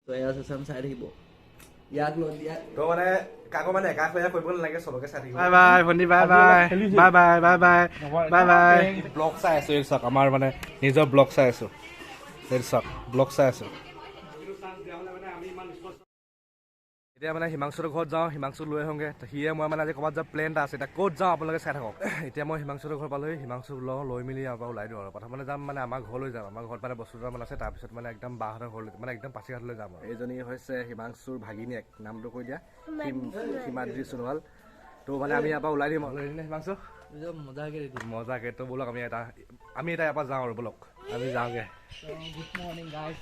তো এয়া চেচন চাই থাকিব ইয়াক লৈ দিয়া তো মানে কাকো মানে একা একা কৰিব নালাগে চবকে চাই থাকিব বাই বাই ভণ্টি bye bye bye bye bye bye bye bye blog চাই আছো এই চাওক আমাৰ মানে নিজৰ ব্লগ চাই আছো এই চাওক ব্লগ চাই আছো এতিয়া মানে হিমাংশুৰ ঘৰত যাওঁ হিমাংশু লৈ আহোঁগৈ সিয়ে মই মানে আজি ক'ৰবাত যোৱা প্লেন এটা আছে এতিয়া ক'ত যাওঁ আপোনালোকে চাই থাকক এতিয়া মই হিমাংশুৰ ঘৰ পালোহি হিমাংশু লৈ মেলি ইয়াৰ পৰা ওলাই দিওঁ আৰু প্ৰথমতে যাম মানে আমাৰ ঘৰলৈ যাম আমাৰ ঘৰত মানে বস্তু দুটামান আছে তাৰপিছত মানে একদম বাহঁতৰ ঘৰলৈ মানে একদম পাছিঘাটলৈ যাম আৰু এইজনী হৈছে হিমাংশুৰ ভাগিনীয়েক নামটো কৈ দিয়া হিমাদ্ৰী সোণোৱাল তো মানে আমি ইয়াৰ পৰা ওলাই দিম হিমাংশু মজাকে তো ব'লক আমি এটা ইয়াৰ পৰা যাওঁ আৰু ব'লক আমি যাওঁগৈ গুড মৰ্ণিং গাইজ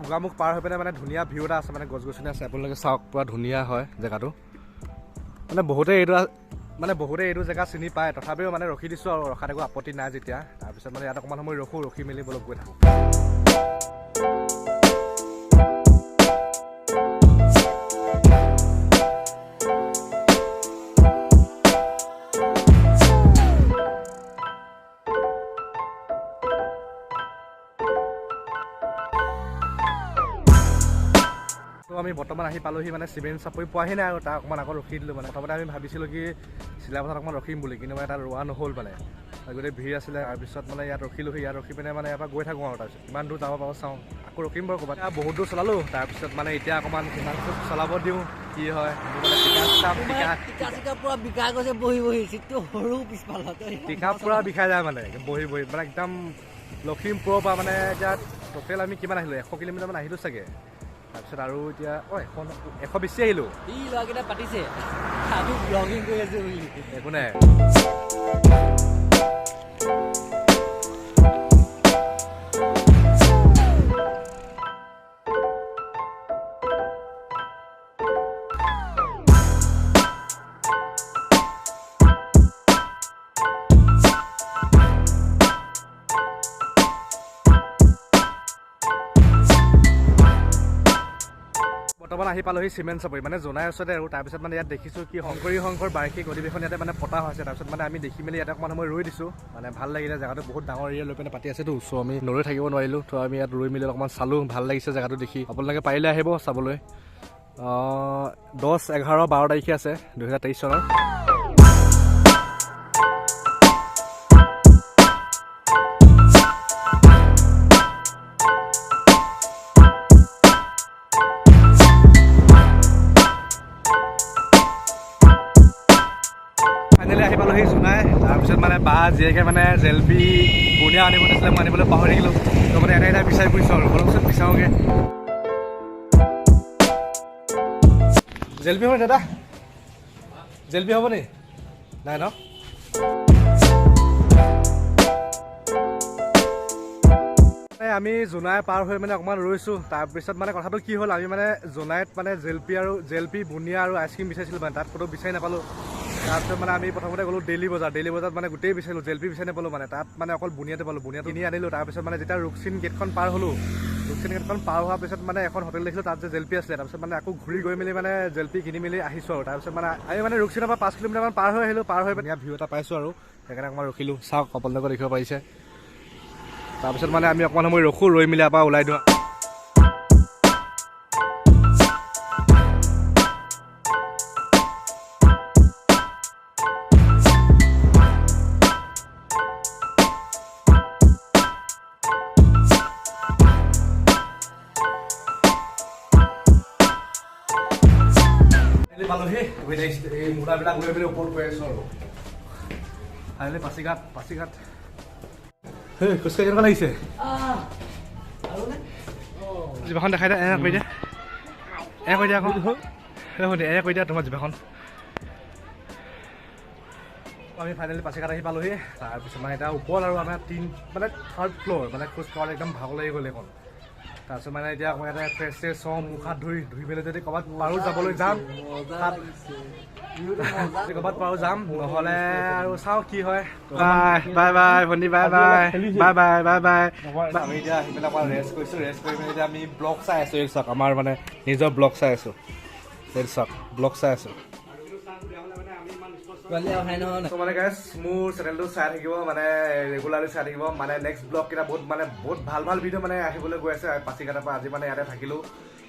গোগামুখ পাৰ হৈ পিনে মানে ধুনীয়া ভিউ এটা আছে মানে গছ গছনি আছে আপোনালোকে চাওক পুৰা ধুনীয়া হয় জেগাটো মানে বহুতে এইটো জেগা চিনি পায় তথাপিও মানে ৰখি দিছোঁ আৰু ৰখাত একো আপত্তি নাই যেতিয়া তাৰপিছত মানে ইয়াত অকণমান সময় ৰখি মেলি বলক গৈ থাকোঁ আমি বৰ্তমান আহি পালোহি মানে চিমেণ্ট চাপৰি পোৱাহি নাই আৰু তাৰ অকণমান আগত ৰখি দিলোঁ মানে প্ৰথমতে আমি ভাবিছিলোঁ কি চিলাপথাৰত অকণমান ৰখিম বুলি কিন্তু মানে তাত ৰোৱা নহ'ল মানে গোটেই ভিৰ আছিলে তাৰপিছত মানে ইয়াত ৰখিলোহি ইয়াত ৰখি পিনে মানে ইয়াৰ পৰা গৈ থাকোঁ আৰু তাৰপিছত কিমান দূৰ যাব পাৰোঁ চাওঁ আকৌ ৰখিম বাৰু ক'ৰবাত বহুত দূৰ চলালোঁ তাৰপিছত মানে এতিয়া অকণমান কিমান চলাব দিওঁ কি হয় পুৰা বিকাই গৈছে বহি বহি চিটটো সৰু পিছফালত টিকা পুৰা বিষাই যায় মানে বহি মানে একদম লখিমপুৰৰ পৰা মানে এতিয়া টোটেল আমি কিমান আহিলোঁ 100 কিলোমিটাৰমান আহিলোঁ চাগে তাৰপিছত আৰু এতিয়া 100 বেছি আহিলোঁ ই ল'ৰাকেইটা পাতিছে আমি ব্লগিং কৰি আছোঁ বুলি একো নাই বৰ্তমান আহি পালোহি চিমেণ্ট চাপৰি মানে জনাই ওচৰতে আৰু তাৰপিছত মানে ইয়াত দেখিছোঁ কি শংকৰ বাৰ্ষিক অধিৱেশন ইয়াতে মানে পতা হৈছে তাৰপিছত মানে আমি দেখি মেলি ইয়াতে অকণমান সময় ৰৈ দিছোঁ মানে ভাল লাগিলে জেগাটো বহুত ডাঙৰ এৰিয়া লৈ পিনে পাতি আছেতো ওচৰ আমি নৰৈ থাকিব নোৱাৰিলোঁ তো আমি ইয়াত ৰৈ মেলি অকণমান চালোঁ ভাল লাগিছে জেগাটো দেখি আপোনালোকে পাৰিলে আহিব চাবলৈ 10, 11, 12 তাৰিখে আছে 2023 চনৰ আহি পালোহি জোনাই তাৰপিছত মানে বা জীয়েকে মানে জেলপি বুনিয়া আনিব দিছিলে মই আনিবলৈ পাহৰি থাকিলোঁ তো মানে এটা বিচাৰি ফুৰিছোঁ আৰু অলপচোন বিচাৰোঁগৈ জেলপি হ'ব দাদা জেলপি হ'ব নি নাই ন আমি জোনাই পাৰ হৈ মানে অকণমান ৰৈছোঁ তাৰপিছত মানে কথাটো কি হ'ল আমি মানে জোনাইত মানে জেলপি বুনিয়া আৰু আইচক্ৰীম বিচাৰিছিলোঁ মানে তাত ক'তো বিচাৰি নাপালোঁ তাৰপিছত মানে আমি প্ৰথমতে গ'লোঁ ডেইলি বজাৰত মানে গোটেই বিচাৰিলোঁ জেলপি বিচাৰি নাপালোঁ মানে তাত মানে অকল বুনিয়াতে পালোঁ বুনিয়া কিনি আনিলোঁ তাৰপিছত মানে যেতিয়া ৰুকচিন গেটখন পাৰ হ'লোঁ ৰুকচিন গেটখন পাৰ হোৱাৰ পিছত মানে এখন হোটেল দেখিলোঁ তাত যে জেলপি আছিলে তাৰপিছত মানে আকৌ ঘূৰি গৈ মেলি মানে জেলপি কিনি মেলি আহিছোঁ আৰু তাৰপিছত মানে আমি মানে ৰুকচিনৰ পৰা 5 কিলোমিটাৰমান পাৰ হৈ আহিলোঁ পাৰ হৈ পিনে ভিউ এটা পাইছোঁ আৰু সেইকাৰণে অকণমান ৰখিলোঁ চাওক আপোনালোকে দেখিব পাৰিছে তাৰপিছত মানে আমি অকণমান সময় ৰৈ মেলি ইয়াৰ পৰা ওলাই দিওঁ পালোহি এই মুদাবিলাক লৈ পেলাই ওপৰত গৈ আছোঁ আৰু আহিলে পাছিঘাট খোজকাঢ়ি কেনেকুৱা লাগিছে জিভাখন দেখাই দিয়া কৈ দিয়া কৈ দিয়া আকৌ কৈ দিয়া তোমাৰ জিভাখন আমি ফাইনেলি পাছিঘাট আহি পালোহি তাৰপিছত মানে এতিয়া ওপৰত আৰু আমাৰ 3rd ফ্ল'ৰ মানে খোজ কঢ়াত একদম ভাগৰ লাগি গ'ল এখন তাৰপিছত মানে এতিয়া আকৌ ইয়াতে ফ্ৰেছ হওঁ মুখ হাত ধুই মেলি যদি ক'ৰবাত পাৰোঁ যাবলৈ যাম ক'ৰবাত পাৰোঁ যাম নহ'লে আৰু চাওঁ কি হয় বাই বাই ভণ্টি bye bye bye bye bye bye আমি এতিয়া আহি পেলাই অকণমান ৰেষ্ট কৰিছোঁ ৰেষ্ট কৰি পেলাই এতিয়া আমি ব্লগ চাই আছোঁ এই চাওক আমাৰ মানে নিজৰ ব্লগ চাই আছোঁ এই চাওক ব্লগ চাই আছোঁ ত' মানে গাইজ মোৰ চেনেলটো চাই থাকিব মানে ৰেগুলাৰলি চাই থাকিব মানে নেক্সট ব্লগ কেইটা বহুত ভাল ভাল ভিডিঅ' মানে আহিবলৈ গৈ আছে পাচিঘাটৰ পৰা আজি মানে ইয়াতে থাকিলোঁ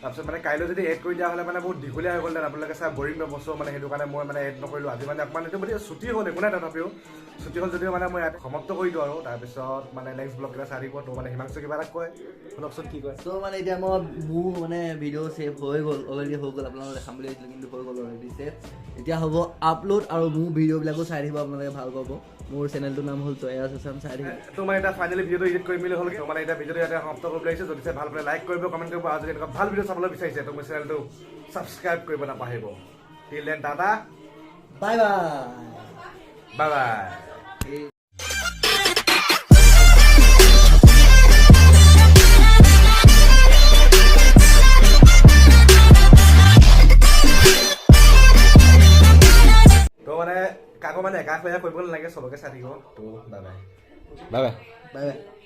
তাৰপিছত মানে কাইলৈ যদি এড কৰি দিয়া হ'লে মানে বহুত দীঘলীয়া হৈ গ'লহেঁতেন আপোনালোকে চাই বৰিং নবস্তু মানে সেইটো কাৰণে মই মানে এড নকৰিলোঁ আজি মানে অকণমান এইটো মানে ছুটি হ'ল একো নাই তথাপিও ছুটি হ'ল যদিও মানে মই ইয়াত সমাপ্ত কৰি দিওঁ আৰু তাৰপিছত মানে নেক্সট ব্লগ কেইটা চাই থাকিব ত' মানে হিমাংশু কিবা এটা কয় শুনকচোন কি কয় ত' মানে এতিয়া মই মোৰ মানে ভিডিঅ' ছেভ হৈ গ'ল অলৰেডি হৈ গ'ল আপোনালোকে দেখাম বুলি ভাবিছিলোঁ কিন্তু হৈ গ'ল অলৰেডি ছেভ এতিয়া হ'ব আপলোড আৰু মোৰ ভিডিঅ'বিলাকো চাই থাকিব আপোনালোকে ভাল পাব মোৰ চেনেলটোৰ নাম হ'ল তয়া চচাম চাই থাকিব ত' মানে এতিয়া ফাইনেলি ভিডিঅ'টো এডিট কৰি মেলি হ'ল ত' মানে এতিয়া ভিডিঅ'টো ইয়াতে সমাপ্ত কৰিব লাগিছে যদি চাই ভাল পালে লাইক কৰিব কমেণ্ট কৰিব আৰু যদি এনেকুৱা ভাল ভিডিঅ' চাবলৈ বিচাৰিছে ত' মোৰ চেনেলটো ছাবস্ক্ৰাইব কৰিব নাপাহৰিব till then tata bye bye bye bye কাকো মানে একা কৰিব নালাগে চবকে চাই থাকিব ত' bye bye bye bye bye bye